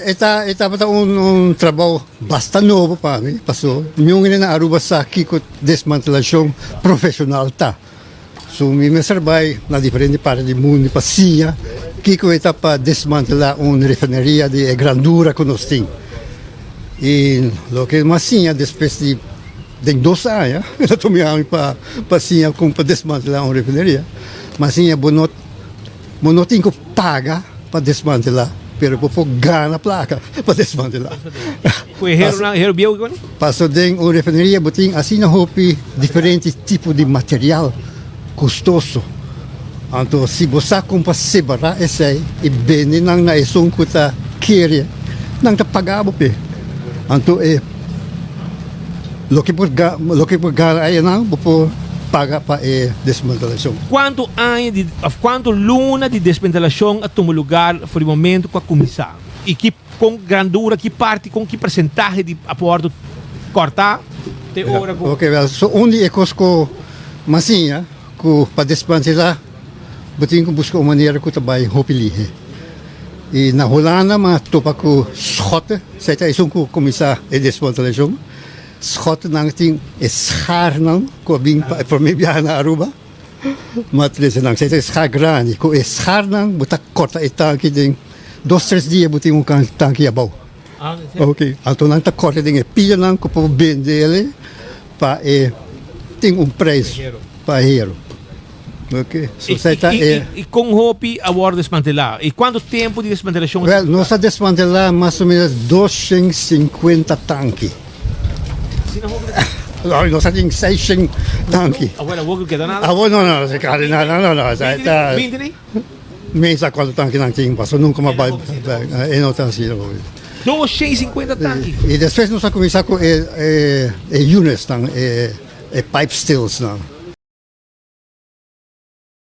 Esta un trabalho bastante novo para mim. Passou. Yung na Aruba sa kiko desmantelação profissional tá. So, mi trabalho na diferente parte do mundo para sim. Kiko está para desmantelar uma refineria de grandura que nós temos. E o que mais sim, depois de 2 anos, eu estou me para sim, para desmantelar uma refineria. Mas sim, eu não tenho que pagar para desmantelar. Pero po gana placa para desmantelar. Passo dentro uma refineria, botem assim na roupa diferentes tipos de material custoso. Então, se você compra separar esse aí, e vende na esong que está querendo, não está pagando. Então, o que por gana aí não, por paga para desmantelação. Quanto luna de desmantelação a tomar lugar foi o momento com a comissão? E que com grandura, que parte, com que percentagem de aporte cortar? Ok, so onde é que massinha para desmantelar, botem que buscar uma maneira que trabalhe roupilige. E na Holanda, mas topa com schot, sei que é um começar a desmantelação. Schot nang ting schaar nang ko bing para mim viajar na Aruba. Matriz nang sei schaar grande ko schaar nang buta corta e tanque ding 2-3 dias buti um tanque abau. Ok, então nang ta corta ding pilha nang ko po vende ele para tem preço para hero. Ok, so sei tá e com hopi a war desmantelar. E quanto tempo de desmantelação? Well, nós a desmantelar mais ou menos 250 tanques. Nós temos 600 tanques. Agora vou que dá nada. Não, se cara não. Está. 20 nem? Mensa quanto tanque não tem, passou nunca mais vai. Não está assim. 250 tanques. E depois nós começamos com units, pipe stills, não.